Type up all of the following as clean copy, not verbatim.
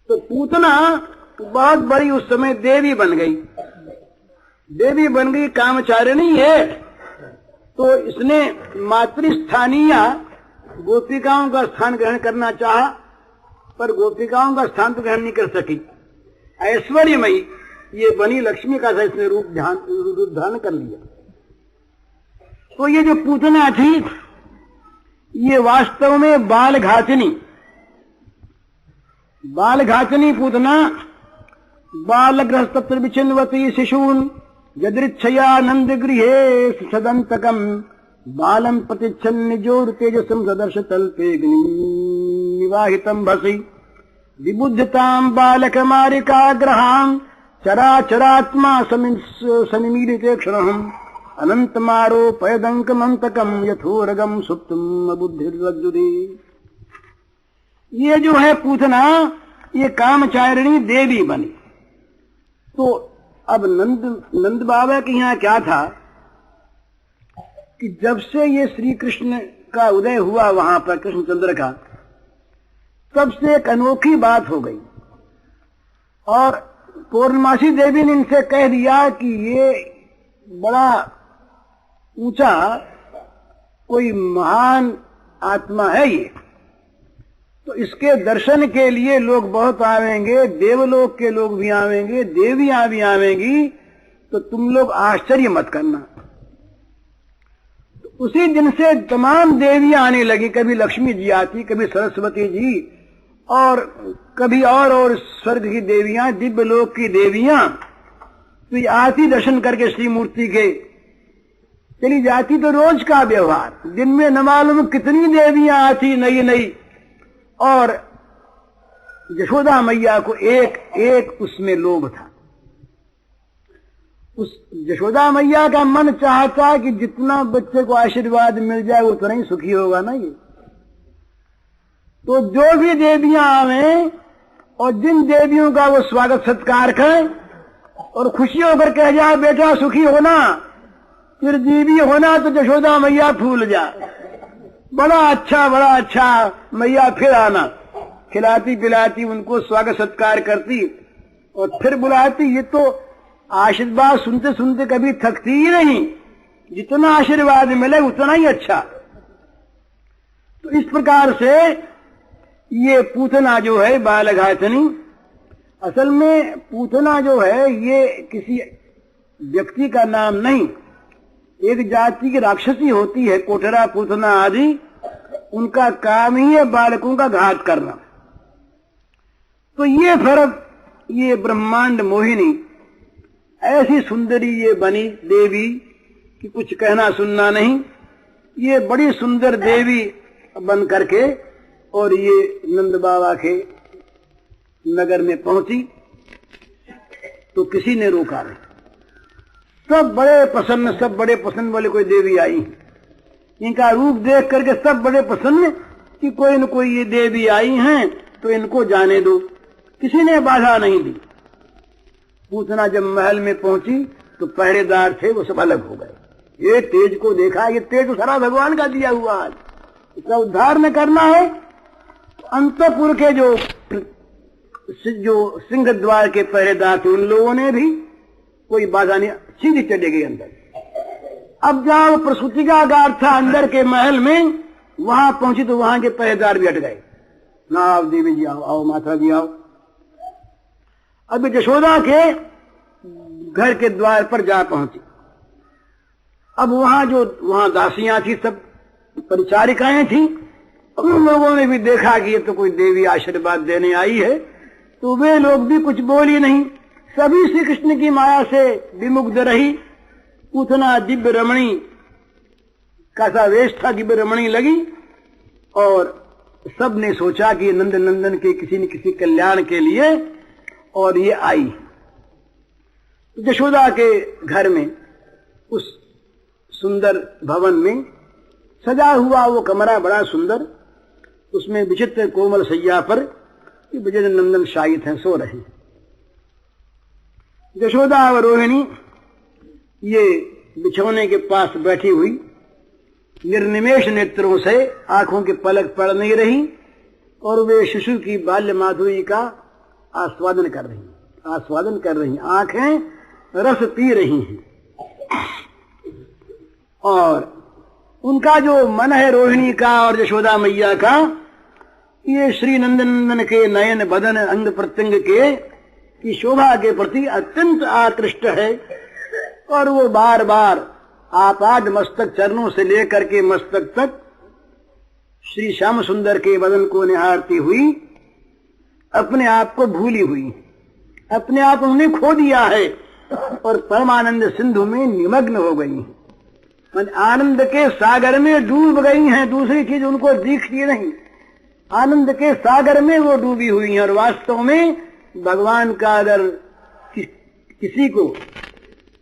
तो पूतना बहुत बड़ी उस समय देवी बन गई, देवी बन गई, कामचारिणी है। तो इसने मातृस्थानीय गोपिकाओं का स्थान ग्रहण करना चाहा, पर गोपिकाओं का स्थान तो ग्रहण नहीं कर सकी। ऐश्वर्यमयी ये बनी लक्ष्मी का इसने रूप धारण कर लिया। तो ये जो पूतना थी ये वास्तव में बालघातिनी पूतना बालग्रहस्तत्र विचिन्वती शिशून यदृच्छया नंद गृहे सदंतकम बालम प्रतिच्छन निजोर तेजसम सदर्श तल्पे निवाहितम भसी विबुद्धताम बालक मारिकाग्रहां चराचरात्मा सनिमीलिते क्षणहम् अनंतमारोपयदंकमंतकम यथोरगम सुप्तम बुद्धिर्लज्जुदे। ये जो है पूतना ये कामचारिणी देवी बनी। तो अब नंद बाबा के यहाँ क्या था कि जब से ये श्री कृष्ण का उदय हुआ वहां पर कृष्णचंद्र का, तब से एक अनोखी बात हो गई। और पूर्णमासी देवी ने इनसे कह दिया कि ये बड़ा ऊंचा कोई महान आत्मा है ये, तो इसके दर्शन के लिए लोग बहुत आवेंगे, देवलोक के लोग भी आवेंगे, देवियां भी आवेंगी, तो तुम लोग आश्चर्य मत करना। तो उसी दिन से तमाम देवियां आने लगी, कभी लक्ष्मी जी आती, कभी सरस्वती जी, और कभी और स्वर्ग की देवियां, दिव्य लोक की देवियां, तो ये आती दर्शन करके श्री मूर्ति के चली जाती। तो रोज का व्यवहार, दिन में न मालूम कितनी देवियां आती नई नई, और यशोदा मैया को एक एक उसमें लोभ था। उस यशोदा मैया का मन चाहता कि जितना बच्चे को आशीर्वाद मिल जाए उतना ही सुखी होगा ना ये। तो जो भी देवियां आवे और जिन देवियों का वो स्वागत सत्कार करें और खुशी होकर कह जाए बेटा सुखी होना, फिर जीवी होना, तो यशोदा मैया फूल जा, बड़ा अच्छा मैया फिर आना, खिलाती पिलाती उनको स्वागत सत्कार करती और फिर बुलाती। ये तो आशीर्वाद सुनते सुनते कभी थकती ही नहीं, जितना आशीर्वाद मिले उतना ही अच्छा। तो इस प्रकार से ये पूतना जो है बालघातिनी, असल में पूतना जो है ये किसी व्यक्ति का नाम नहीं, एक जाति की राक्षसी होती है, कोटरा पूतना आदि, उनका काम ही है बालकों का घात करना। तो ये फर्क, ये ब्रह्मांड मोहिनी ऐसी सुंदरी ये बनी देवी कि कुछ कहना सुनना नहीं। ये बड़ी सुंदर देवी बन करके और ये नंद बाबा के नगर में पहुंची, तो किसी ने रोका नहीं। सब बड़े पसंद वाले कोई देवी आई, इनका रूप देख करके सब बड़े पसंद कि कोई न कोई ये देवी आई हैं तो इनको जाने दो, किसी ने बाधा नहीं दी। पूतना जब महल में पहुंची तो पहरेदार थे वो सब अलग हो गए। ये तेज को देखा, ये तेज तो सारा भगवान का दिया हुआ है, इसका उद्धार न करना है। अंतपुर के जो सिंह द्वार के पहरेदार थे उन लोगों ने भी कोई बाधा नहीं, सीधी चले गई अंदर। अब जहां प्रसूति का आगार था अंदर के महल में, वहां पहुंची तो वहां के पहरेदार भी हट गए, ना आओ देवी जी आओ माता जी आओ। अब यशोदा के घर के द्वार पर जा पहुंची। अब वहां दासियां थी, सब परिचारिकाएं थी, उन लोगों ने भी देखा कि ये तो कोई देवी आशीर्वाद देने आई है, तो वे लोग भी कुछ बोली नहीं, सभी श्री कृष्ण की माया से विमुग्ध रही। पूतना दिव्य रमणी का सा वेश था, दिव्य रमणी लगी, और सब ने सोचा कि नंद नंदन के किसी न किसी कल्याण के लिए और ये आई। यशोदा के घर में उस सुंदर भवन में सजा हुआ वो कमरा बड़ा सुंदर, उसमें विचित्र कोमल सैया पर ब्रज नंदन शायित हैं, सो रहे। यशोदा और रोहिणी ये बिछौने के पास बैठी हुई निर्निमेष नेत्रों से आंखों के पलक पड़ नहीं रही, और वे शिशु की बाल्य माधुरी का आस्वादन कर रही हैं, आस्वादन कर रही हैं, आंखें रस पी रही हैं। और उनका जो मन है रोहिणी का और यशोदा मैया का, ये श्री नंदन के नयन बदन अंग प्रत्यंग के की शोभा के प्रति अत्यंत आकृष्ट है। और वो बार बार आपाद मस्तक चरणों से लेकर के मस्तक तक श्री श्याम सुंदर के बदन को निहारती हुई अपने आप को भूली हुई, अपने आप उन्होंने खो दिया है और परमानंद सिंधु में निमग्न हो गई हैं। आनंद के सागर में डूब गई हैं, दूसरी चीज उनको दिखती नहीं। आनंद के सागर में वो डूबी हुई हैं। और वास्तव में भगवान का अगर किसी को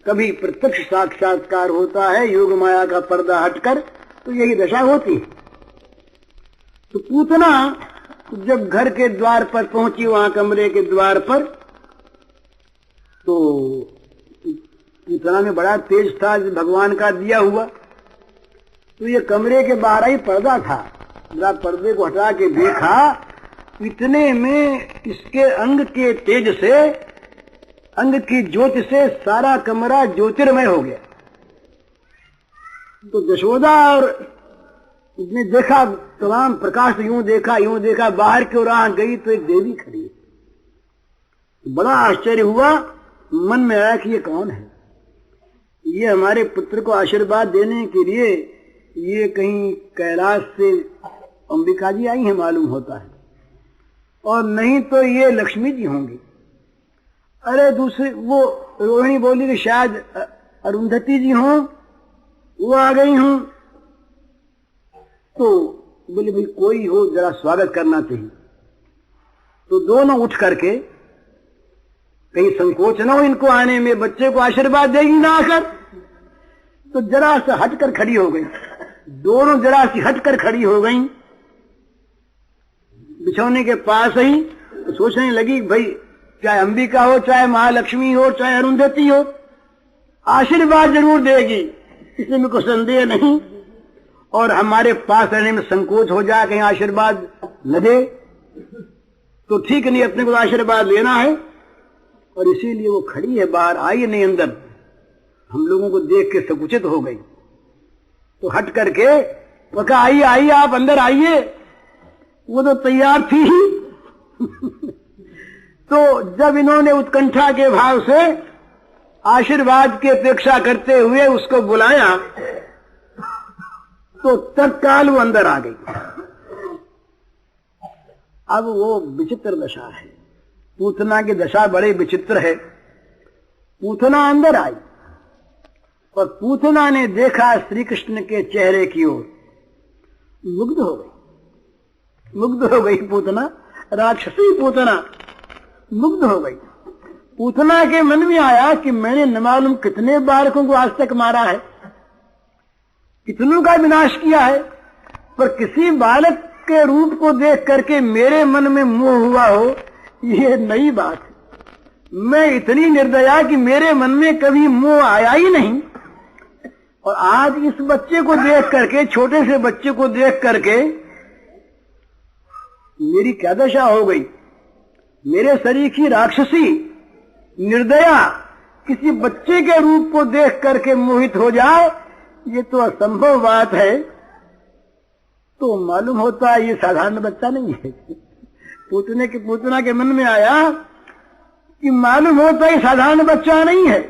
कभी प्रत्यक्ष साक्षात्कार होता है योग माया का पर्दा हटकर, तो यही दशा होती है। तो पूतना जब घर के द्वार पर पहुंची, वहां कमरे के द्वार पर, तो पूतना में बड़ा तेज था भगवान का दिया हुआ। तो ये कमरे के बाहर ही पर्दा था, जरा पर्दे को हटा के देखा, इतने में इसके अंग के तेज से, अंग की ज्योति से सारा कमरा ज्योतिर्मय हो गया। तो यशोदा और उसने देखा, तमाम प्रकाश यूं देखा, बाहर की ओर गई तो एक देवी खड़ी है। बड़ा आश्चर्य हुआ, मन में आया कि ये कौन है। ये हमारे पुत्र को आशीर्वाद देने के लिए ये कहीं कैलाश से अंबिका जी आई है मालूम होता है, और नहीं तो ये लक्ष्मी जी होंगी। अरे दूसरी वो रोहिणी बोली कि शायद अरुंधति जी हों, वो आ गई हूं। तो बोले भाई कोई हो, जरा स्वागत करना चाहिए। तो दोनों उठ करके, कहीं संकोच न हो इनको आने में, बच्चे को आशीर्वाद देगी ना आकर, तो जरा से हटकर खड़ी हो गई। दोनों जरा सी हटकर खड़ी हो गई बिछौने के पास ही। तो सोचने लगी भाई चाहे अंबिका हो, चाहे महालक्ष्मी हो, चाहे अरुंधति हो, आशीर्वाद जरूर देगी, इसमें कोई संदेह नहीं। और हमारे पास रहने में संकोच हो जाए, कहीं आशीर्वाद न दे तो ठीक नहीं, अपने को आशीर्वाद लेना है। और इसीलिए वो खड़ी है, बाहर आई नहीं अंदर। हम लोगों को देख के संकुचित हो गई, तो हट करके वो कहा आइए आइए आप अंदर आइए। वो तो तैयार थी ही। तो जब इन्होंने उत्कंठा के भाव से आशीर्वाद की अपेक्षा करते हुए उसको बुलाया, तो तत्काल वो अंदर आ गई। अब वो विचित्र दशा है, पूतना की दशा बड़ी विचित्र है। पूतना अंदर आई और पूतना ने देखा श्री कृष्ण के चेहरे की ओर, मुग्ध हो गई। मुग्ध हो गई पूतना, राक्षसी पूतना मुग्ध हो गई। पूतना के मन में आया कि मैंने न मालूम कितने बालकों को आज तक मारा है, कितनों का विनाश किया है, पर किसी बालक के रूप को देख करके मेरे मन में मोह हुआ हो, ये नई बात है। मैं इतनी निर्दया कि मेरे मन में कभी मोह आया ही नहीं, और आज इस बच्चे को देख करके, छोटे से बच्चे को देख करके मेरी क्या दशा हो गई। मेरे शरीर की राक्षसी निर्दया किसी बच्चे के रूप को देख करके मोहित हो जाए, ये तो असंभव बात है। तो मालूम होता है ये साधारण बच्चा नहीं है। पूतना के मन में आया कि मालूम होता है ये साधारण बच्चा नहीं है,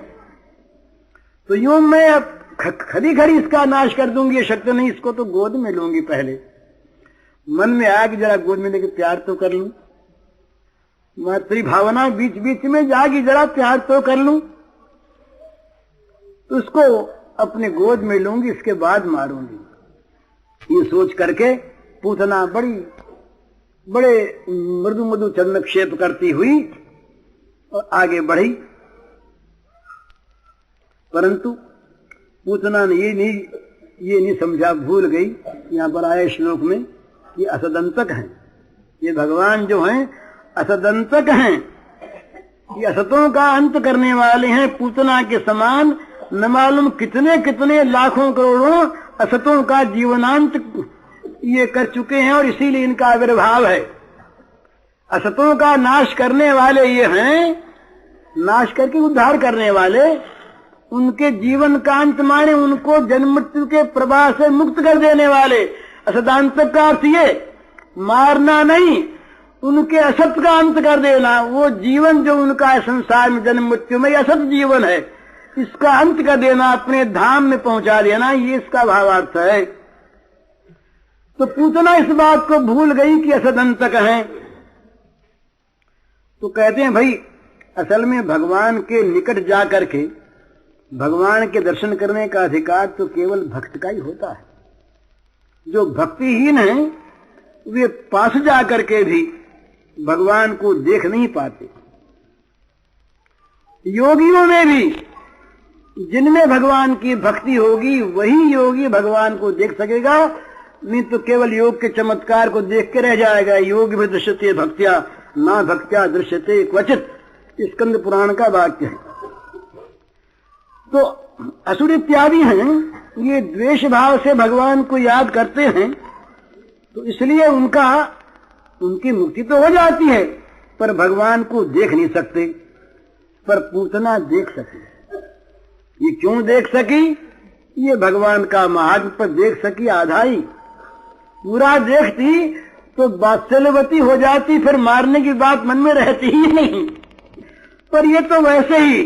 तो यूं मैं अब खरी खरी इसका नाश कर दूंगी, ये शक्ति नहीं, इसको तो गोद में लूंगी। पहले मन में आया कि जरा गोद में लेके प्यार तो कर लूं, मातृ भावना बीच बीच में जागी, जरा प्यार तो कर लूं, तो उसको अपने गोद में लूंगी, इसके बाद मारूंगी। ये सोच करके पूतना बड़े मृदु मृदु चरणक्षेप करती हुई और आगे बढ़ी। परंतु पूतना ने ये नहीं समझा, भूल गई। यहां पर आए श्लोक में ये असदंतक हैं, ये भगवान जो हैं असदंतक हैं, ये असतों का अंत करने वाले हैं। पूतना के समान न मालूम कितने कितने लाखों करोड़ों असतों का जीवनांत ये कर चुके हैं, और इसीलिए इनका आविर्भाव है। असतों का नाश करने वाले ये हैं, नाश करके उद्धार करने वाले, उनके जीवन का अंत माने उनको जन्म मृत्यु के प्रवाह से मुक्त कर देने वाले। असदांतक का अर्थ ये मारना नहीं, उनके असत का अंत कर देना। वो जीवन जो उनका है संसार में जन्म मृत्यु में, असत जीवन है, इसका अंत कर देना, अपने धाम में पहुंचा देना, ये इसका भावार्थ है। तो पूतना इस बात को भूल गई कि असदंतक है। तो कहते हैं भाई असल में भगवान के निकट जाकर के भगवान के दर्शन करने का अधिकार तो केवल भक्त का ही होता है। जो भक्तिहीन है वे पास जाकर के भी भगवान को देख नहीं पाते। योगियों में भी जिनमें भगवान की भक्ति होगी वही योगी भगवान को देख सकेगा, नहीं तो केवल योग के चमत्कार को देख के रह जाएगा। योग भी दृश्यते भक्त्या ना भक्त्या दृश्यते क्वचित, स्कंद पुराण का वाक्य है। तो असुर इत्यादि हैं, ये द्वेष भाव से भगवान को याद करते हैं, तो इसलिए उनकी मुक्ति तो हो जाती है, पर भगवान को देख नहीं सकते। पर पूतना देख सके। ये क्यों देख सकी? ये भगवान का महात्म पर देख सकी आधा ही। पूरा देखती तो वात्सल्यवती हो जाती, फिर मारने की बात मन में रहती ही नहीं। पर ये तो वैसे ही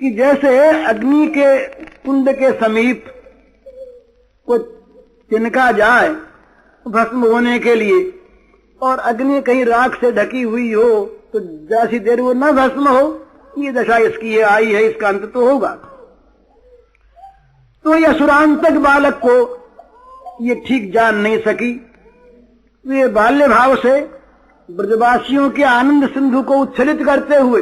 कि जैसे अग्नि के कुंड के समीप को तिनका जाए भस्म होने के लिए, और अग्नि कहीं राख से ढकी हुई हो तो जैसी देर वो न भस्म हो, ये दशा इसकी है, आई है, इसका अंत तो होगा। तो ये असुरांतक बालक को ये ठीक जान नहीं सकी। वे बाल्य भाव से ब्रजवासियों के आनंद सिंधु को उच्छलित करते हुए,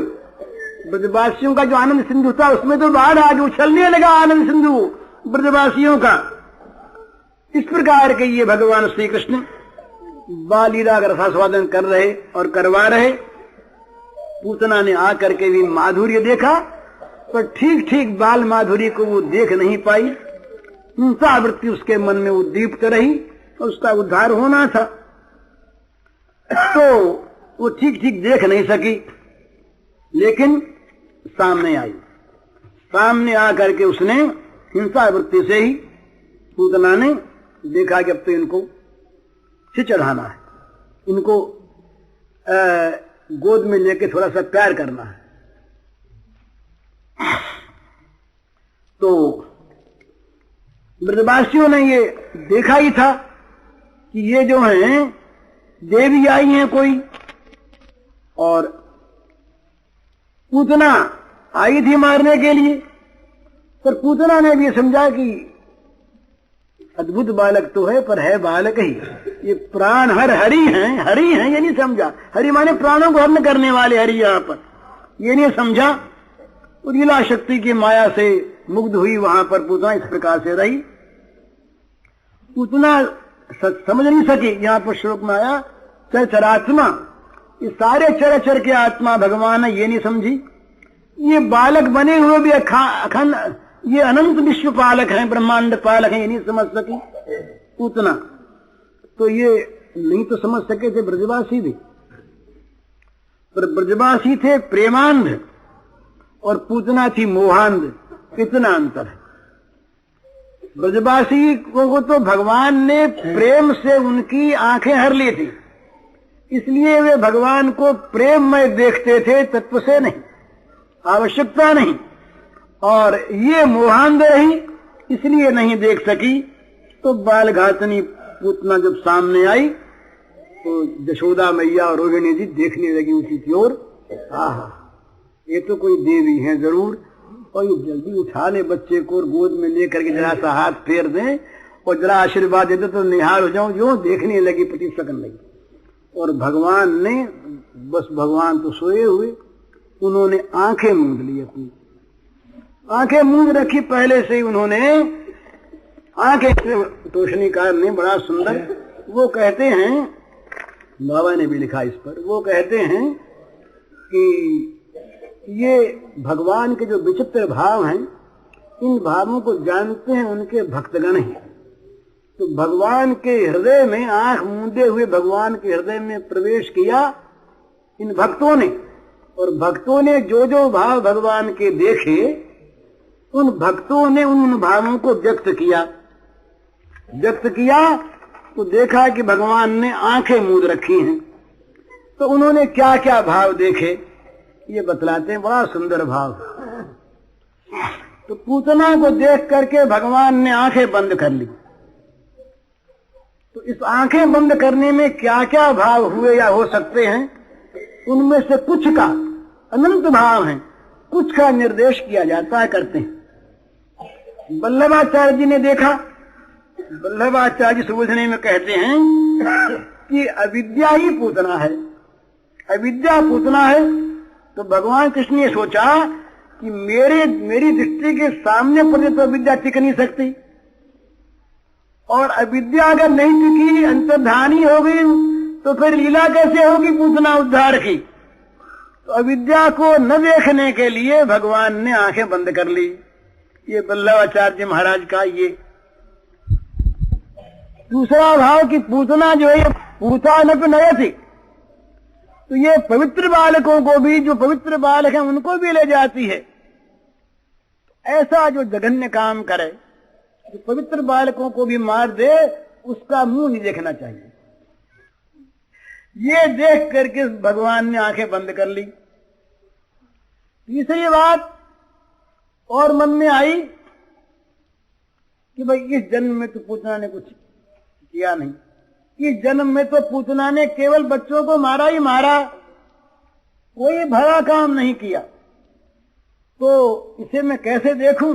ब्रजवासियों का जो आनंद सिंधु था उसमें तो बाढ़ आगे उछलने लगा आनंद सिंधु ब्रजवासियों का। इस प्रकार के ये भगवान श्री कृष्ण बाल लीला का रसास्वादन कर रहे और करवा रहे। पूतना ने आकर के भी माधुर्य देखा, पर ठीक ठीक बाल माधुर्य को वो देख नहीं पाई। हिंसा वृत्ति उसके मन में उद्दीप्त रही और उसका उद्धार होना था, तो वो ठीक ठीक देख नहीं सकी। लेकिन सामने आई, सामने आकर के उसने हिंसा वृत्ति से ही पूतना ने देखा कि अब तो इनको से चढ़ाना है, इनको गोद में लेके थोड़ा सा प्यार करना है। तो ब्रजवासियों ने ये देखा ही था कि ये जो हैं देवी आई हैं कोई, और पूतना आई थी मारने के लिए। पर पूतना ने भी समझा कि अद्भुत बालक तो है, पर है बालक ही, ये प्राण हरि हैं, हरि हैं, ये नहीं समझा। हरि माने प्राणों को हरण करने वाले हरि, यहां पर ये नहीं समझा। और लीला शक्ति की माया से मुग्ध हुई वहां पर पूतना इस प्रकार से रही। पूतना समझ नहीं सकी। यहां पर श्लोक में आया चरात्मा, ये सारे चर के आत्मा भगवान है, ये नहीं समझी। ये बालक बने हुए भी अखंड, ये अनंत विश्व पालक हैं, ब्रह्मांड पालक हैं, ये नहीं समझ सकी पूतना। तो ये नहीं तो समझ सके थे ब्रजवासी भी, पर ब्रजवासी थे प्रेमांध और पूतना थी मोहांध, इतना अंतर है। ब्रजवासी को तो भगवान ने प्रेम से उनकी आंखें हर ली थी, इसलिए वे भगवान को प्रेम में देखते थे, तत्व से नहीं, आवश्यकता नहीं। और ये मोहांध रही, इसलिए नहीं देख सकी। तो बाल घातनी पूतना जब सामने आई तो यशोदा मैया और रोहिणी जी देखने लगी उसी ओर। आहा, ये तो कोई देवी है जरूर, और ये जल्दी उठा ले बच्चे को और गोद में लेकर के जरा सा हाथ फेर दें और जरा आशीर्वाद दे दे तो निहार हो जाऊं। जो देखने लगी, प्रति सकन लगी। और भगवान ने बस, भगवान तो सोए हुए, उन्होंने आंखें मूंद ली, अपनी आंखें मूंद रखी पहले से ही उन्होंने आंखें। तोषणीकार ने बड़ा सुंदर वो कहते हैं, बाबा ने भी लिखा इस पर, वो कहते हैं कि ये भगवान के जो विचित्र भाव हैं, इन भावों को जानते हैं उनके भक्तगण ही। तो भगवान के हृदय में, आंख मूंदे हुए भगवान के हृदय में प्रवेश किया इन भक्तों ने। और भक्तों ने जो जो भाव भगवान के देखे, उन भक्तों ने उन भावों को व्यक्त किया। तो देखा कि भगवान ने आंखें मूंद रखी हैं। तो उन्होंने क्या क्या भाव देखे ये बतलाते हैं, बड़ा सुंदर भाव। तो पूतना को देख करके भगवान ने आंखें बंद कर ली। तो इस आंखें बंद करने में क्या क्या भाव हुए या हो सकते हैं, उनमें से कुछ का, अनंत भाव हैं, कुछ का निर्देश किया जाता है, करते हैं। वल्लभाचार्य जी ने देखा। वल्लभाचार्य जी सुबोधने में कहते हैं कि अविद्या ही पूतना है, अविद्या पूतना है। तो भगवान कृष्ण ने सोचा कि मेरी दृष्टि के सामने पर तो अविद्या टिक नहीं सकती, और अविद्या अगर नहीं टिकी, अंतर्धानी हो गई, तो फिर लीला कैसे होगी पूतना उद्धार की। तो अविद्या को न देखने के लिए भगवान ने आंखें बंद कर ली। ये वल्लभाचार्य महाराज का ये दूसरा भाव कि पूतना जो है, पूता न नया थी। तो ये पवित्र बालकों को भी, जो पवित्र बालक हैं उनको भी ले जाती है। ऐसा जो जघन्य काम करे, जो पवित्र बालकों को भी मार दे, उसका मुंह नहीं देखना चाहिए। ये देख करके भगवान ने आंखें बंद कर ली। तीसरी बात और मन में आई कि भाई इस जन्म में तो पूतना ने कुछ किया नहीं, इस जन्म में तो पूतना ने केवल बच्चों को मारा ही मारा, कोई भला काम नहीं किया। तो इसे मैं कैसे देखूं,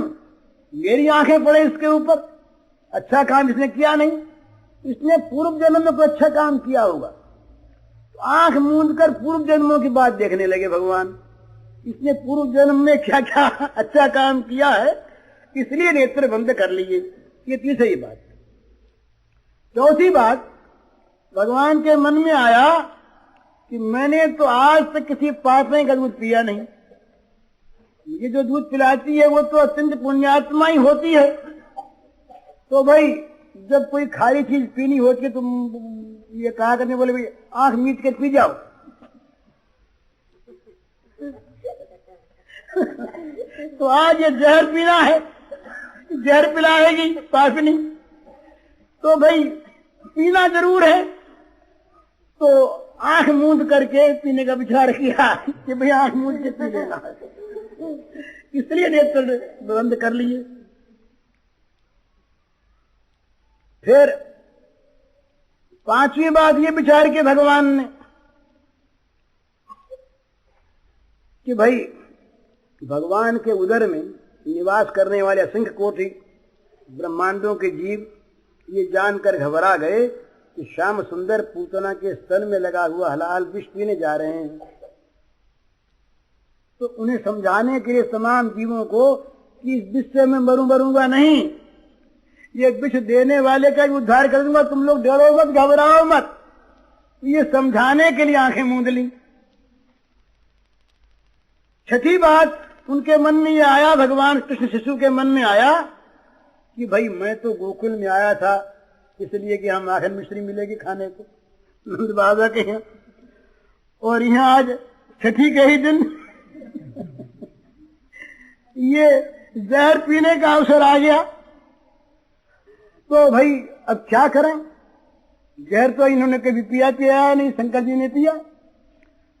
मेरी आंखें पड़े इसके ऊपर, अच्छा काम इसने किया नहीं, इसने पूर्व जन्म में कोई अच्छा काम किया होगा। तो आंख मूंद कर पूर्व जन्मों की बात देखने लगे भगवान, इसने पूर्व जन्म में क्या क्या अच्छा काम किया है, इसलिए नेत्र बंद कर लिए। ये तीसरी बात। चौथी बात, भगवान के मन में आया कि मैंने तो आज तक किसी पापी का दूध पिया नहीं, ये जो दूध पिलाती है वो तो अत्यंत पुण्यात्मा ही होती है। तो भाई जब कोई खाली चीज पीनी होती है तुम ये कहा करने, बोले भाई आंख मीच के पी जाओ। तो आज ये जहर पीना है, जहर पिलाएगी पापनी, तो भाई पीना जरूर है। तो आंख मूंद करके पीने का विचार किया कि भाई आंख मूंद के पी लेना है, इसलिए नेत्र बंद कर लिए। फिर पांचवी बात ये विचार के भगवान ने कि भाई भगवान के उदर में निवास करने वाले असंख्य कोटि ब्रह्मांडों के जीव ये जानकर घबरा गए कि श्याम सुंदर पूतना के स्तन में लगा हुआ हलाल विष पीने जा रहे हैं। तो उन्हें समझाने के लिए तमाम जीवों को कि इस विष से मैं मरूंगा नहीं, ये विष देने वाले का भी उद्धार कर दूंगा, तुम लोग डरो मत, घबराओ मत। तो ये समझाने के लिए आंखें मूंद ली। छठी बात उनके मन में ये आया, भगवान कृष्ण शिशु के मन में आया कि भाई मैं तो गोकुल में आया था इसलिए कि हम आखिर मिश्री मिलेगी खाने को नंद बाबा के यहाँ, और यहाँ आज छठी के ही दिन ये जहर पीने का अवसर आ गया। तो भाई अब क्या करें, जहर तो इन्होंने कभी पिया नहीं, शंकर जी ने पिया।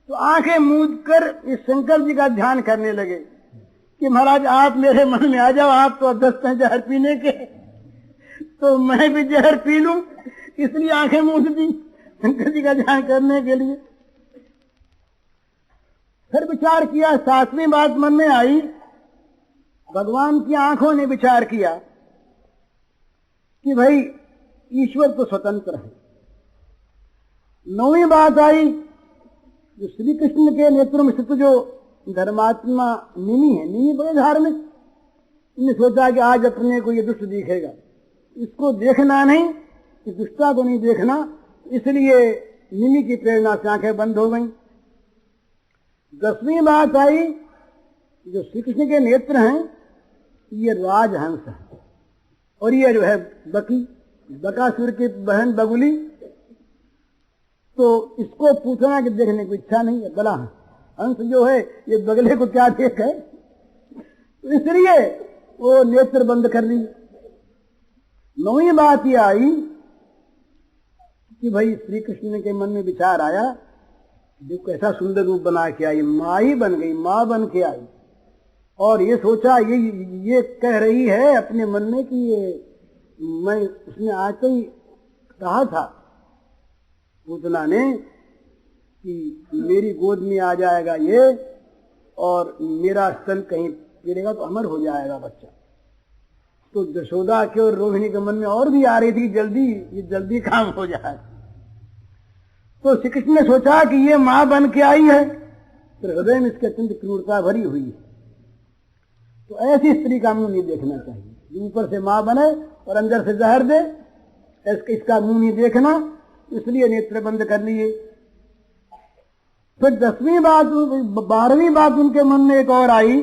तो आंखें मूंद कर इस शंकर जी का ध्यान करने लगे कि महाराज आप मेरे मन में आ जाओ, आप तो अभ्यस्त हैं जहर पीने के, तो मैं भी जहर पी लूं, इसलिए आंखें मूंद दी शंकर जी का ध्यान करने के लिए। फिर विचार किया, सातवीं बात मन में आई, भगवान की आंखों ने विचार किया कि भाई ईश्वर तो स्वतंत्र है। नौवीं बात आई, जो श्री कृष्ण के नेत्र में स्थित जो धर्मात्मा निमि है, निमि बड़े धार्मिक, उन्होंने सोचा कि आज अपने को ये दुष्ट दिखेगा, इसको देखना नहीं, इस दुष्टा को नहीं देखना, इसलिए निमि की प्रेरणा से आंखें बंद हो गई। 10वीं बात आई, जो श्री कृष्ण के नेत्र हैं ये राजहंस है, और ये जो है बकी बकासुर की बहन बगुली, तो इसको पूछना कि देखने की इच्छा नहीं है, बला हंस जो है ये बगले को क्या देख है, तो इसलिए वो नेत्र बंद कर ली। नौवीं बात ये आई कि भाई श्री कृष्ण के मन में विचार आया, जो कैसा सुंदर रूप बना के आई, माँ ही बन गई, माँ बन के आई। और ये सोचा, ये कह रही है अपने मन में कि ये मैं उसने आते ही कहा था पूतना ने कि मेरी गोद में आ जाएगा ये और मेरा स्तन कहीं गिरेगा तो अमर हो जाएगा बच्चा। तो यशोदा के और रोहिणी के मन में और भी आ रही थी ये जल्दी काम हो जाए। तो श्री कृष्ण ने सोचा कि ये मां बन के आई है, तो हृदय में इसके अत्यंत क्रूरता भरी हुई है, तो ऐसी स्त्री का मुंह नहीं देखना चाहिए, जो ऊपर से मां बने और अंदर से जहर दे, इसका मुंह नहीं देखना, इसलिए नेत्र बंद कर लिए। फिर 12वीं बात उनके मन में एक और आई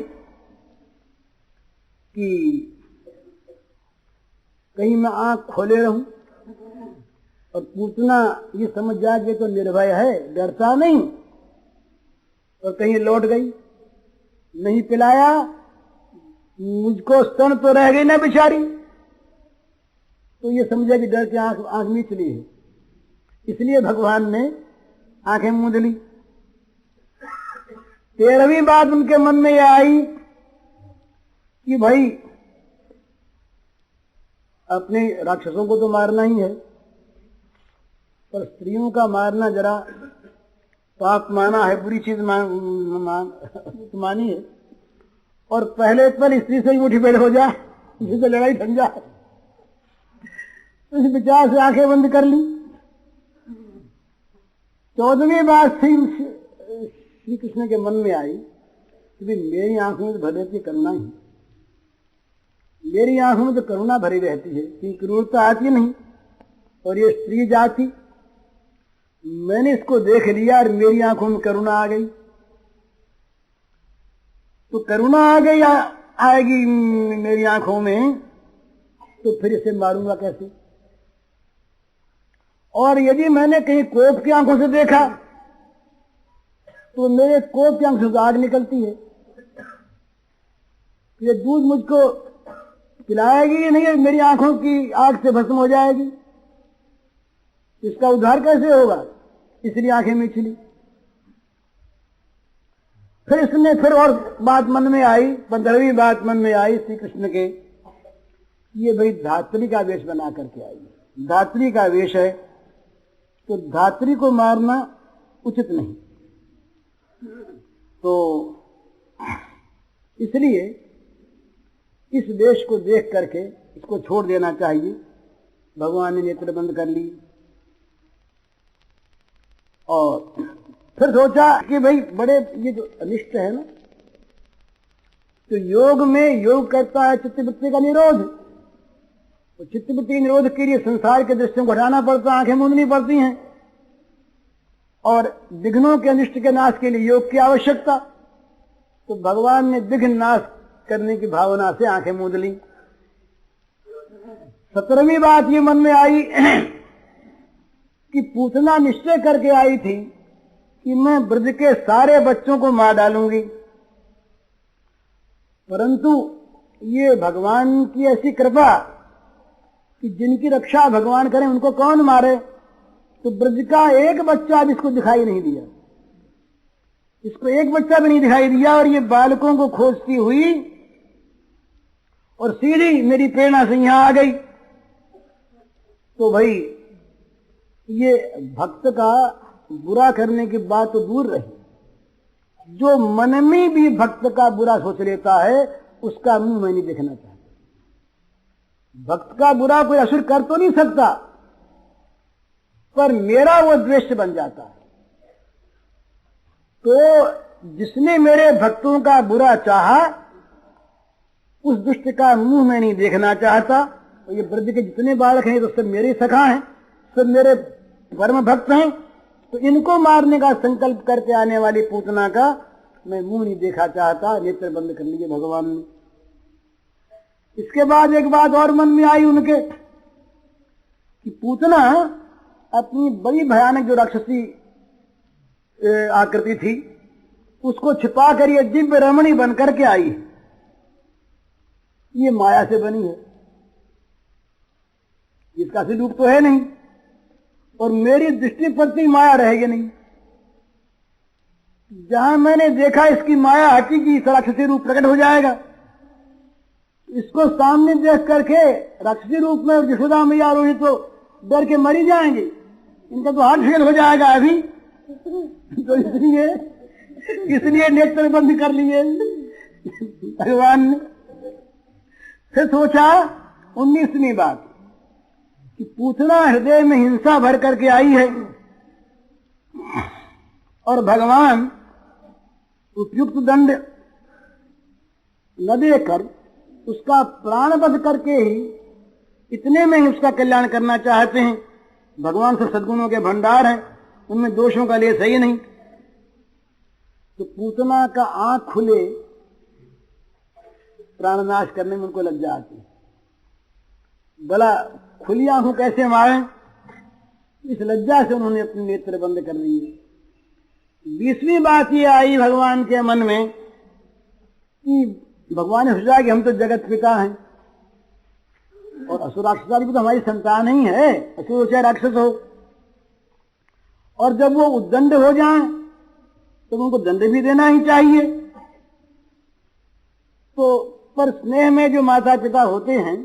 कि कहीं मैं आंख खोले रहूं और पूतना ये समझ जाए तो निर्भय है, डरता नहीं, और कहीं लौट गई, नहीं पिलाया, मुझको स्तन तो रह गई ना बेचारी, तो ये समझा कि डर के आंख मीच ली है, इसलिए भगवान ने आंखें मूंद ली। 13वीं बात उनके मन में यह आई कि भाई अपने राक्षसों को तो मारना ही है, पर स्त्रियों का मारना जरा पाप माना है, बुरी चीज मानी है, और पहले स्त्री से ही मुट्ठी भेड़ हो जाए, जिससे लड़ाई ठन जाए, इस विचार से आंखें बंद कर ली। 14वीं बात श्री कृष्ण के मन में आई कि मेरी आंखों में तो भरी रहती करुणा ही, मेरी आंखों में तो करुणा भरी रहती है, कि क्रूरता आती नहीं, और ये स्त्री जाति मैंने इसको देख लिया और मेरी आंखों में करुणा आ गई, तो करुणा आ गई आएगी मेरी आंखों में, तो फिर इसे मारूंगा कैसे। और यदि मैंने कहीं कोप की आंखों से देखा तो मेरे कोप की आंखों से आग निकलती है, ये दूध मुझको पिलाएगी नहीं, मेरी आंखों की आग से भस्म हो जाएगी, इसका उद्धार कैसे होगा, इसलिए आंखें मीच ली। फिर और बात मन में आई, 15वीं बात मन में आई श्री कृष्ण के, ये भाई धात्री का वेश बना करके आई, धात्री का वेश है, तो धात्री को मारना उचित नहीं, तो इसलिए इस वेश को देख करके इसको छोड़ देना चाहिए। भगवान ने नेत्र बंद कर ली और फिर सोचा कि भाई बड़े ये जो अनिष्ट है ना, तो योग में योग करता है चित्तवृत्ति का निरोध, तो चित्तवृत्ति के निरोध के लिए संसार के दृश्यों को हटाना पड़ता है, आंखें मूंदनी पड़ती हैं, और विघ्नों के अनिष्ट के नाश के लिए योग की आवश्यकता, तो भगवान ने विघ्न नाश करने की भावना से आंखें मूंद ली। 17वीं बात ये मन में आई कि पूतना निश्चय करके आई थी कि मैं ब्रज के सारे बच्चों को मार डालूंगी, परंतु ये भगवान की ऐसी कृपा कि जिनकी रक्षा भगवान करें उनको कौन मारे, तो ब्रज का एक बच्चा भी इसको दिखाई नहीं दिया, इसको एक बच्चा भी नहीं दिखाई दिया, और ये बालकों को खोजती हुई और सीधी मेरी प्रेरणा से यहां आ गई। तो भाई ये भक्त का बुरा करने की बात तो दूर रही, जो मन में भी भक्त का बुरा सोच लेता है उसका मुंह मैं नहीं देखना चाहता। भक्त का बुरा कोई असुर कर तो नहीं सकता, पर मेरा वो द्वेष बन जाता है, तो जिसने मेरे भक्तों का बुरा चाहा उस दुष्ट का मुंह मैं नहीं देखना चाहता। तो ये ब्रज के जितने बालक हैं तो सब मेरे सखा हैं, सब मेरे परम भक्त हैं, तो इनको मारने का संकल्प करके आने वाली पूतना का मैं मुंह नहीं देखा चाहता, नेत्र बंद कर लिए भगवान ने। इसके बाद एक बात और मन में आई उनके कि पूतना अपनी बड़ी भयानक जो राक्षसी आकृति थी उसको छिपा कर ये दिव्य रमणी बनकर के आई है। ये माया से बनी है, इसका असली रूप तो है नहीं, और मेरी दृष्टि प्रति माया रहेगी नहीं। जहां मैंने देखा इसकी माया हटी कि इस राक्षसी रूप प्रकट हो जाएगा, इसको सामने देख करके राक्षसी रूप में यशोदा मैया रोहित तो डर के मरी जाएंगे, इनका तो हार्ट फेल हो जाएगा अभी। तो इसलिए नेत्र बंद कर लिए भगवान ने। फिर सोचा 19वीं बात कि पूतना हृदय में हिंसा भर करके आई है और भगवान उपयुक्त दंड न देकर उसका प्राणवध करके ही इतने में ही उसका कल्याण करना चाहते हैं। भगवान से सद्गुणों के भंडार हैं, उनमें दोषों का लेस ही नहीं। तो पूतना का आंख खुले प्राणनाश करने में उनको लग जाती है। भला खुली आंखों कैसे मारे? इस लज्जा से उन्होंने अपने नेत्र बंद कर लिए। 20वीं बात ये आई भगवान के मन में कि भगवान ने सोचा कि हम तो जगत पिता हैं और असुर राक्षस भी तो हमारी संतान ही है, असुर हो चाहे राक्षस हो, और जब वो उद्दंड हो जाएं तो उनको दंड भी देना ही चाहिए। तो पर स्नेह में जो माता पिता होते हैं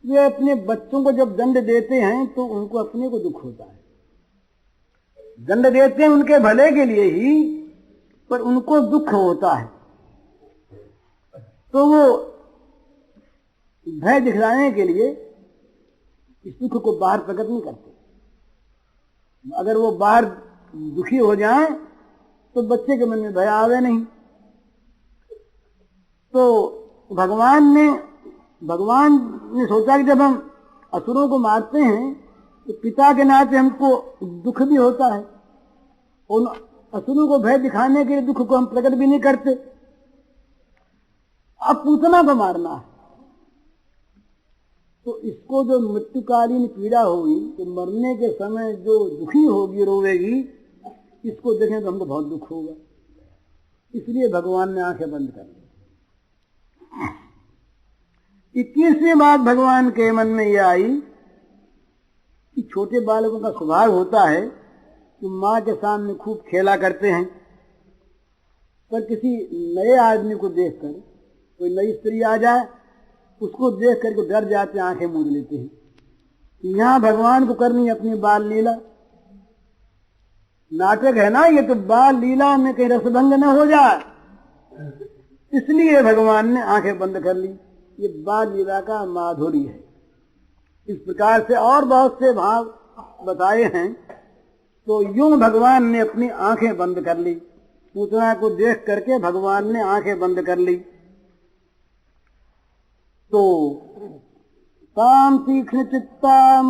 वे अपने बच्चों को जब दंड देते हैं तो उनको अपने को दुख होता है। दंड देते हैं उनके भले के लिए ही, पर उनको दुख होता है, तो वो भय दिखलाने के लिए इस दुख को बाहर प्रकट नहीं करते। अगर वो बाहर दुखी हो जाएं तो बच्चे के मन में भय आवे नहीं। तो भगवान ने सोचा कि जब हम असुरों को मारते हैं तो पिता के नाते हमको दुख भी होता है, उन असुरों को भय दिखाने के लिए दुख को हम प्रकट भी नहीं करते। अब पूतना को मारना है तो इसको जो मृत्युकालीन पीड़ा होगी, तो मरने के समय जो दुखी होगी, रोवेगी, इसको देखें तो हमको बहुत दुख होगा। इसलिए भगवान ने आंखें बंद कर ली। 21वीं बात भगवान के मन में यह आई कि छोटे बालकों का स्वभाव होता है कि माँ के सामने खूब खेला करते हैं, पर किसी नए आदमी को देखकर, कोई नई स्त्री आ जाए उसको देख करके डर जाते, आंखें मूंद लेते हैं कि यहाँ भगवान को करनी अपनी बाल लीला। नाटक है ना ये, तो बाल लीला में कहीं रसभंग न हो जाए, इसलिए भगवान ने आंखें बंद कर ली। ये बाल लीला का माधुर्य है। इस प्रकार से और बहुत से भाव बताए हैं। तो यूं भगवान ने अपनी आंखें बंद कर ली। पूतना को देख करके भगवान ने आंखें बंद कर ली। तो ताम तीक्ष्ण चित्ताम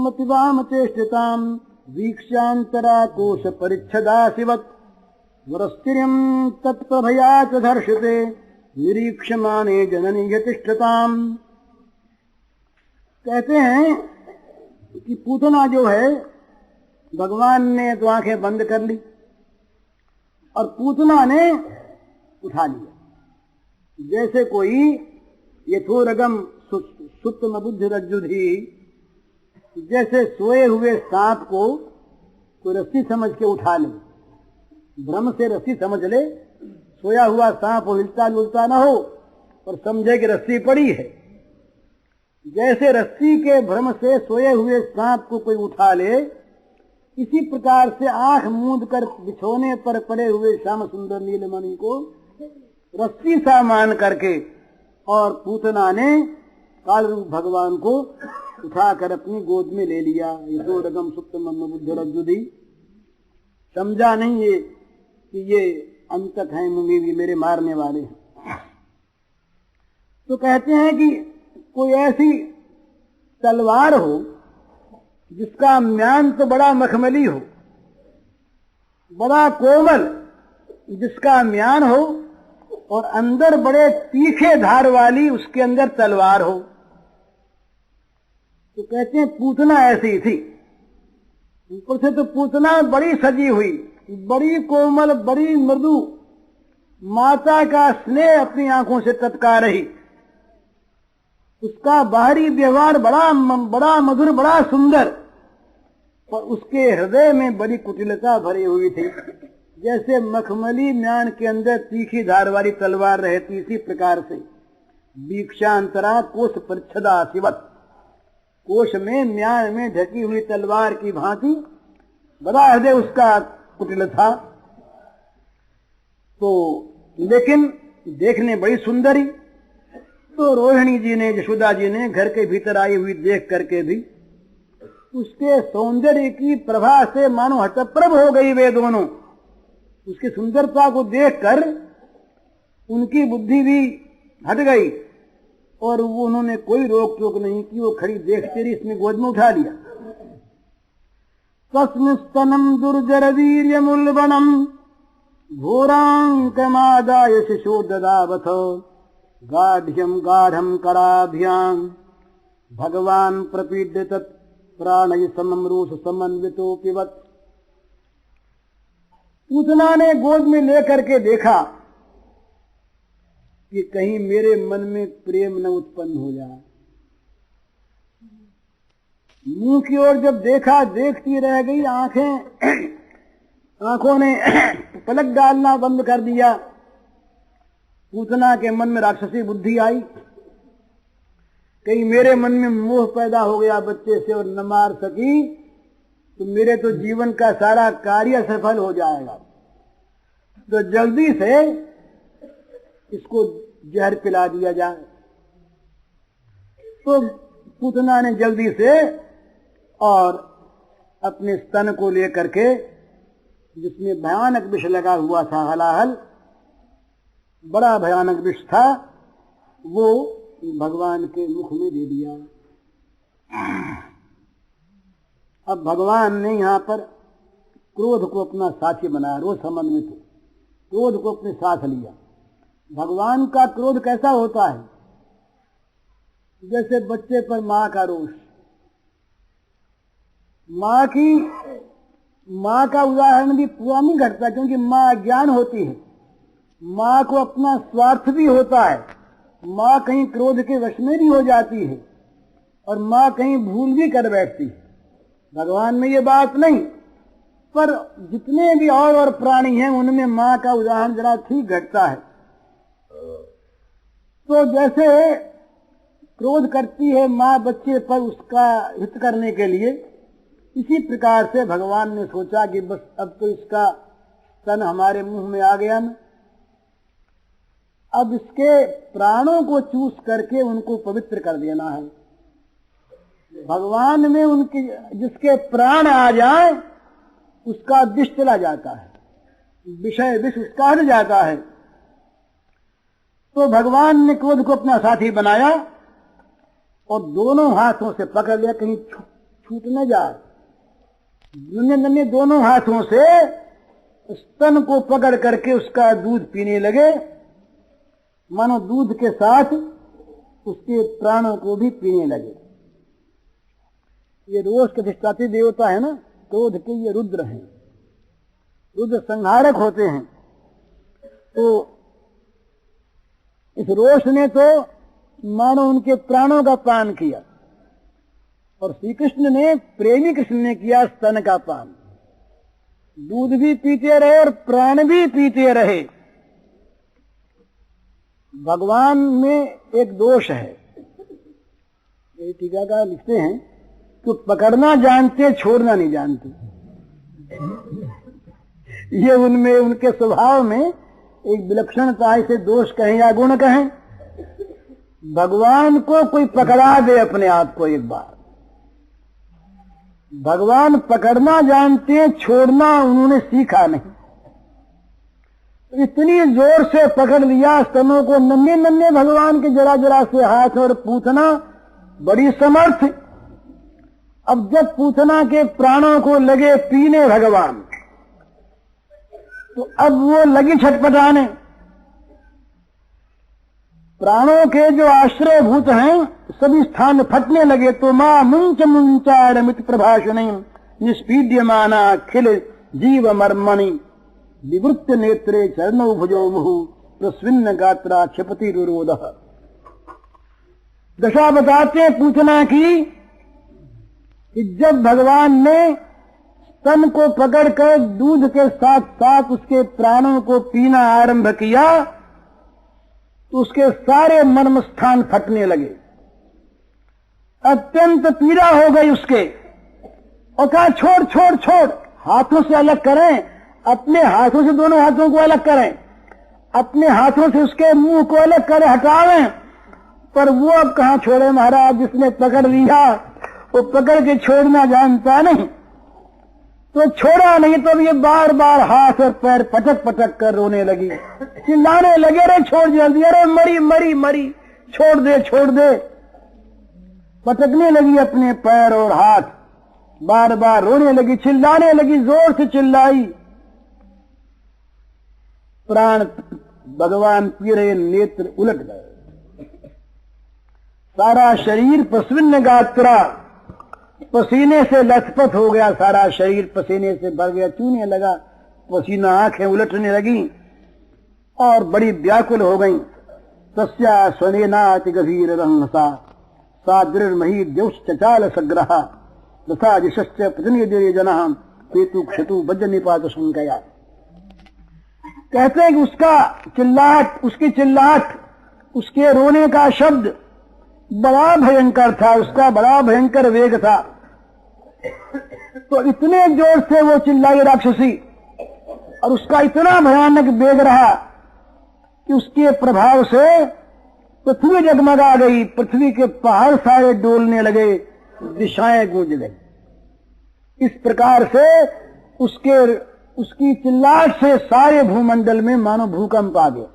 मतिवाम चेष्टिताम वीक्षांतरा कोश परिच्छदासिवत् वरस्तिरियं तत्प्रभया च धर्षते निरीक्षमाने जननी यतिष्ठताम। कहते हैं कि पूतना जो है भगवान ने तो आंखें बंद कर ली और पूतना ने उठा लिया, जैसे कोई यथोरगम सुप्तम बुद्धि रज्जुधि, जैसे सोए हुए सांप को कोई रस्सी समझ के उठा ले, भ्रम से रस्सी समझ ले, सोया हुआ सांप हिलता डुलता ना हो और समझे कि रस्सी पड़ी है। जैसे रस्सी के भ्रम से सोए हुए सांप को कोई उठा ले, इसी प्रकार से आंख मूंद कर बिछोने पर पड़े हुए श्याम सुंदर नीलमणि को रस्सी सा मान करके और पूतना ने काल रूप भगवान को उठाकर अपनी गोद में ले लिया। यथोरगम सुप्तम बुद्धि रज्जुधि, समझा नहीं ये कि ये अंतक हैं, मुंगी मेरे मारने वाले हैं। तो कहते हैं कि कोई ऐसी तलवार हो जिसका म्यान तो बड़ा मखमली हो, बड़ा कोमल जिसका म्यान हो, और अंदर बड़े तीखे धार वाली उसके अंदर तलवार हो, तो कहते हैं पूतना ऐसी थी। ऊपर से तो पूतना बड़ी सजी हुई, बड़ी कोमल, बड़ी मृदु, माता का स्नेह अपनी आंखों से टपका रही। उसका बाहरी व्यवहार बड़ा मधुर, बड़ा सुंदर, पर उसके हृदय में बड़ी कुटिलता भरी हुई थी। जैसे मखमली म्यान के अंदर तीखी धार वाली तलवार रहती, इसी प्रकार से वीक्षांतरा कोश परिच्छदा शिवत, कोश में म्यान में ढकी हुई तलवार की भांति बड़ा हृदय उसका कुटिल था। तो लेकिन देखने बड़ी सुंदरी। तो रोहिणी जी ने, यशोदा जी ने घर के भीतर आई हुई देख करके भी उसके सौंदर्य की प्रभा से मानो हतप्रभ हो गई वे दोनों। उसकी सुंदरता को देखकर उनकी बुद्धि भी हट गई और वो उन्होंने कोई रोक टोक नहीं की, वो खड़ी देखते रही, इसमें गोद में उठा लिया। तस्मिस्तनम दुर्जर वीर्यमुल्बणम घोरांकमादाय शिशो ददावथ गाढ़्यम गाढ़म कराभ्याम भगवान प्रपीड्य तत् प्राणय सममरूष समन्वितो पिबत। पूतना ने गोद में लेकर के देखा कि कहीं मेरे मन में प्रेम न उत्पन्न हो जाए। मुंह की ओर जब देखा, देखती रह गई, आंखों ने पलक डालना बंद कर दिया। पूतना के मन में राक्षसी बुद्धि आई, कहीं मेरे मन में मोह पैदा हो गया बच्चे से और न मार सकी तो मेरे तो जीवन का सारा कार्य सफल हो जाएगा, तो जल्दी से इसको जहर पिला दिया जाए। तो पूतना ने जल्दी से और अपने स्तन को लेकर के, जिसमें भयानक विष लगा हुआ था, हलाहल बड़ा भयानक विष था, वो भगवान के मुख में दे दिया। अब भगवान ने यहां पर क्रोध को अपना साथी बनाया, रोष समन्वित, क्रोध को अपने साथ लिया। भगवान का क्रोध कैसा होता है? जैसे बच्चे पर मां का रोष। मां का उदाहरण भी पूरा नहीं घटता, क्योंकि मां अज्ञान होती है, मां को अपना स्वार्थ भी होता है, मां कहीं क्रोध के वश में भी हो जाती है और मां कहीं भूल भी कर बैठती है। भगवान में ये बात नहीं, पर जितने भी और प्राणी हैं उनमें मां का उदाहरण जरा ठीक घटता है। तो जैसे क्रोध करती है मां बच्चे पर उसका हित करने के लिए, इसी प्रकार से भगवान ने सोचा कि बस अब तो इसका स्तन हमारे मुंह में आ गया ना, अब इसके प्राणों को चूस करके उनको पवित्र कर देना है। भगवान में उनके जिसके प्राण आ जाए उसका विष चला जाता है, विषय विष उसका हट जाता है। तो भगवान ने क्रोध को अपना साथी बनाया और दोनों हाथों से पकड़ लिया, कहीं छूट न जाए। नन्हे दोनों हाथों से स्तन को पकड़ करके उसका दूध पीने लगे, मानो दूध के साथ उसके प्राणों को भी पीने लगे। ये रोष के अधिष्ठात्री देवता है ना, क्रोध के ये रुद्र हैं, रुद्र संहारक होते हैं। तो इस रोष ने तो मानो उनके प्राणों का पान किया और श्री कृष्ण ने, प्रेमी कृष्ण ने किया स्तन का पान। दूध भी पीते रहे और प्राण भी पीते रहे। भगवान में एक दोष है, ये टीकाकार लिखते हैं कि पकड़ना जानते छोड़ना नहीं जानते। ये उनमें, उनके स्वभाव में एक विलक्षणता, इसे दोष कहें या गुण कहें। भगवान को कोई पकड़ा दे अपने आप को एक बार, भगवान पकड़ना जानते हैं, छोड़ना उन्होंने सीखा नहीं। इतनी जोर से पकड़ लिया स्तनों को, नन्हे नन्हे भगवान के जरा जरा से हाथ, और पूतना बड़ी समर्थ। अब जब पूतना के प्राणों को लगे पीने भगवान, तो अब वो लगी छटपटाने। प्राणों के जो आश्रय भूत हैं सभी स्थान फटने लगे। तो मां मुंच मुंचारमित प्रभाषण निष्पीड्यमाना खिल जीव मर्मणि विवृत्त नेत्रे चरणौ भुजो मुहु प्रस्विन्न गात्रा क्षिपति रुरोध। दशा बताते हैं पूतना की कि जब भगवान ने स्तन को पकड़कर दूध के साथ साथ उसके प्राणों को पीना आरंभ किया तो उसके सारे मर्म स्थान फटने लगे, अत्यंत पीड़ा हो गई उसके। और कहा छोड़ छोड़ छोड़, हाथों से अलग करें, अपने हाथों से दोनों हाथों को अलग करें, अपने हाथों से उसके मुंह को अलग करें, हटावें। पर वो अब कहां छोड़े महाराज, जिसने पकड़ लिया वो पकड़ के छोड़ना जानता नहीं। तो छोड़ा नहीं तो ये बार बार हाथ और पैर पटक पटक कर रोने लगी, चिल्लाने लगे, अरे छोड़ जल्दी, अरे मरी मरी मरी, छोड़ दे छोड़ दे। पटकने लगी अपने पैर और हाथ, बार बार रोने लगी, चिल्लाने लगी, जोर से चिल्लाई। प्राण भगवान पी रहे, नेत्र उलट गए, सारा शरीर प्रस्विन्न गात्रा, पसीने से लथपथ हो गया, सारा शरीर पसीने से भर गया, चूने लगा पसीना, आंखें उलटने लगी और बड़ी व्याकुल हो गई। तस्या स्वनेनाति गभीर रहसा सा दृढ़मही द्यौश्चाल सग्रहा तथा जिश्च प्रतिनिधि जना पेतु क्षतु वज्र निपात संकया। कहते हैं कि उसका चिल्लाहट, उसकी चिल्लाहट, उसके रोने का शब्द बड़ा भयंकर था, उसका बड़ा भयंकर वेग था। तो इतने जोर से वो चिल्लाई राक्षसी और उसका इतना भयानक वेग रहा कि उसके प्रभाव से पृथ्वी जगमगा गई, पृथ्वी के पहाड़ सारे डोलने लगे, दिशाएं गूंज गई। इस प्रकार से उसकी चिल्लाहट से सारे भूमंडल में मानो भूकंप आ गया।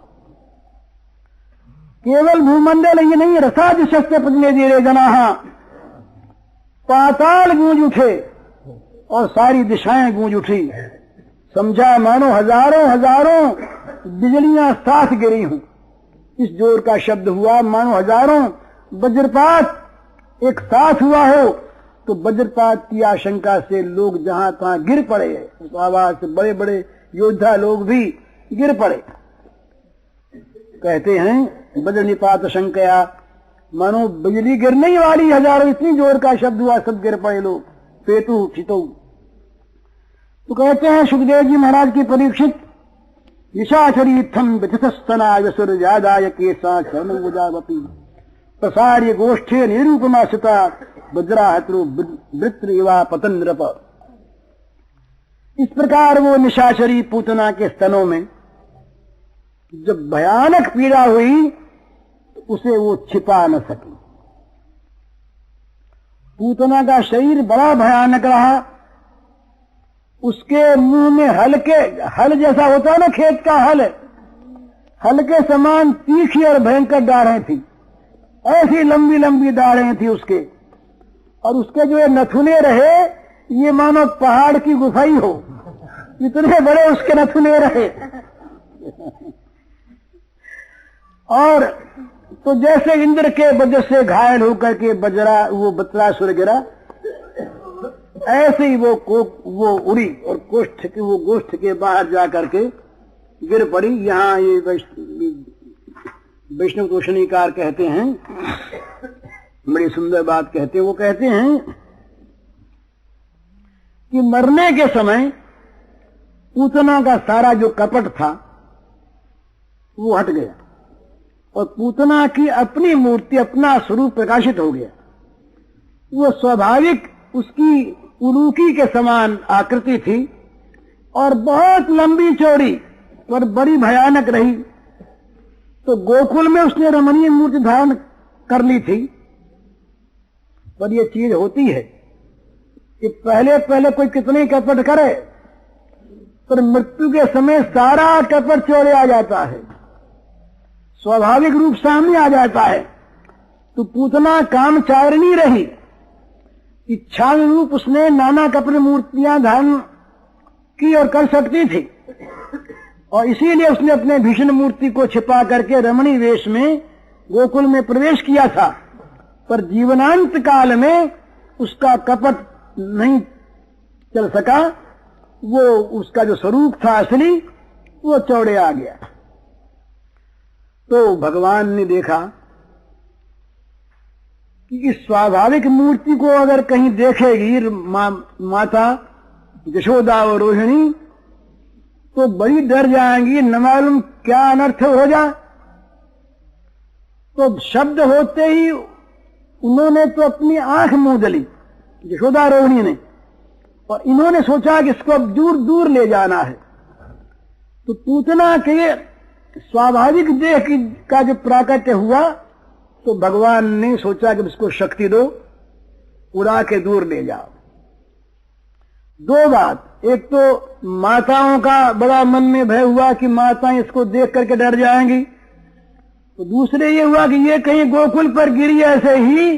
केवल भूमंडल ये नहीं, रसादि शस्त्र प्रतिनिधि जना, पाताल गूंज उठे और सारी दिशाएं गूंज उठी। समझा मानो हजारों हजारों बिजलियां साथ गिरी हूं, इस जोर का शब्द हुआ। मानो हजारों वज्रपात एक साथ हुआ हो तो वज्रपात की आशंका से लोग जहां तहां गिर पड़े, उस आवाज से बड़े बड़े योद्धा लोग भी गिर पड़े। कहते हैं वज्र निपात शंकया, मानो बिजली गिरने ही वाली, हजारों, इतनी जोर का शब्द हुआ, सब गिर पड़े लोग, पेतु छितो। तो कहते हैं सुखदेव जी महाराज की परीक्षित, निशाचरीत्थम व्यथितस्तनाय सुरजादाय केसा चरणुजावपी प्रसार्य गोष्ठे निरूपमा सिता वज्राहत्रु वृत्र इवा पतन नृप। इस प्रकार वो निशाचरी पूतना के स्तनों में जब भयानक पीड़ा हुई तो उसे वो छिपा न सकी। पूतना का शरीर बड़ा भयानक रहा, उसके मुंह में हल जैसा होता है ना, खेत का हल के समान तीखी और भयंकर दाढ़ें थी, ऐसी लंबी लंबी दाढ़ें थी उसके। और उसके जो ये नथुने रहे, ये मानो पहाड़ की गुफा ही हो, इतने बड़े उसके नथुने रहे। और तो जैसे इंद्र के वज्र से घायल होकर के वो बत्रासुर गिरा, ऐसे ही वो उड़ी और गोष्ठ के बाहर जाकर के गिर पड़ी। यहाँ ये वैष्णव तोषणीकार कहते हैं, बड़ी सुंदर बात कहते हैं। वो कहते हैं कि मरने के समय पूतना का सारा जो कपट था वो हट गया और पूतना की अपनी मूर्ति, अपना स्वरूप प्रकाशित हो गया। वो स्वाभाविक उसकी उलूकी के समान आकृति थी और बहुत लंबी चौड़ी पर बड़ी भयानक रही। तो गोकुल में उसने रमणीय मूर्ति धारण कर ली थी। पर यह चीज होती है कि पहले पहले कोई कितने कपट करे, पर मृत्यु के समय सारा कपट चौड़े आ जाता है, स्वाभाविक रूप सामने आ जाता है। तो पूतना कामचारिणी रही, इच्छा रूप उसने नाना कपट मूर्तियां धारण की और कर सकती थी, और इसीलिए उसने अपने भीषण मूर्ति को छिपा करके रमणी वेश में गोकुल में प्रवेश किया था, पर जीवनांत काल में उसका कपट नहीं चल सका। वो उसका जो स्वरूप था असली वो चौड़े आ गया। तो भगवान ने देखा कि इस स्वाभाविक मूर्ति को अगर कहीं देखेगी माता यशोदा और रोहिणी तो बड़ी डर जाएंगी, न मालूम क्या अनर्थ हो जाए। तो शब्द होते ही उन्होंने तो अपनी आंख मूंद ली, यशोदा रोहिणी ने, और इन्होंने सोचा कि इसको अब दूर दूर ले जाना है। तो पूतना के स्वाभाविक देह का जो प्राकट्य हुआ तो भगवान ने सोचा कि इसको शक्ति दो, उड़ा के दूर ले जाओ। दो बात, एक तो माताओं का बड़ा मन में भय हुआ कि माताएं इसको देख करके डर जाएंगी, तो दूसरे ये हुआ कि ये कहीं गोकुल पर गिरी, ऐसे ही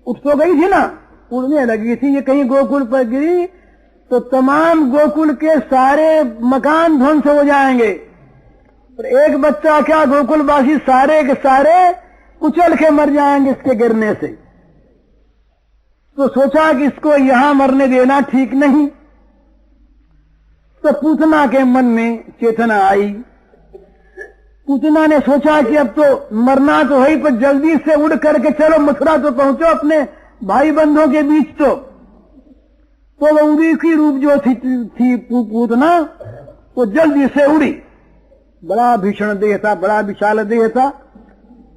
उठ तो गई थी ना, उड़ने लगी थी, ये कहीं गोकुल पर गिरी तो तमाम गोकुल के सारे मकान ध्वंस हो जाएंगे, और एक बच्चा क्या गोकुलवासी सारे के सारे कुचल के मर जाएंगे इसके गिरने से। तो सोचा कि इसको यहां मरने देना ठीक नहीं। तो पूतना के मन में चेतना आई। पूतना ने सोचा कि अब तो मरना तो है, पर जल्दी से उड़ करके चलो मथुरा तो पहुंचो अपने भाई बंधुओं के बीच। तो वो उड़ी की रूप जो थी पूतना, वो जल्दी से उड़ी। बड़ा भीषण देह था, बड़ा विशाल देह था,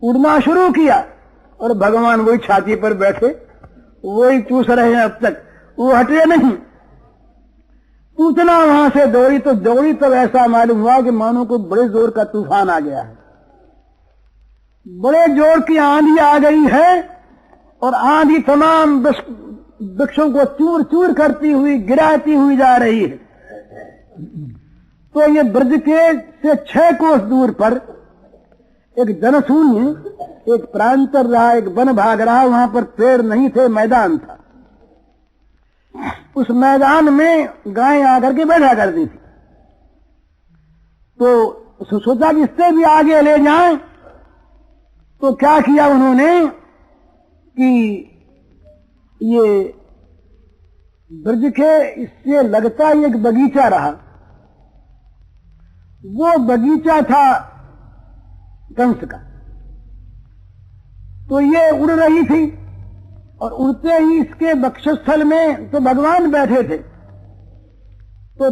उड़ना शुरू किया और भगवान वही छाती पर बैठे, वही चूस रहे हैं अब तक, वो हटे नहीं। पूतना वहां से दौड़ी तो दौड़ी तब ऐसा मालूम हुआ कि मानो को बड़े जोर का तूफान आ गया है, बड़े जोर की आंधी आ गई है, और आंधी तमाम वृक्षों को चूर चूर करती हुई गिराती हुई जा रही है। तो ये ब्रज के से 6 कोस दूर पर एक जनशून्य एक प्रांतर रहा, एक वन भाग रहा, वहां पर पेड़ नहीं थे, मैदान था। उस मैदान में गायें आकर के बैठा करती थी। तो सोचा कि इससे भी आगे ले जाएं। तो क्या किया उन्होंने कि ये ब्रज के इससे लगता ही एक बगीचा रहा, वो बगीचा था कंस का। तो ये उड़ रही थी और उड़ते ही इसके वक्षस्थल में तो भगवान बैठे थे। तो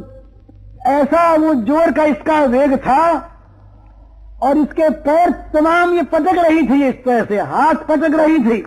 ऐसा वो जोर का इसका वेग था, और इसके पैर तमाम ये पटक रही थी, इस तरह से हाथ पटक रही थी।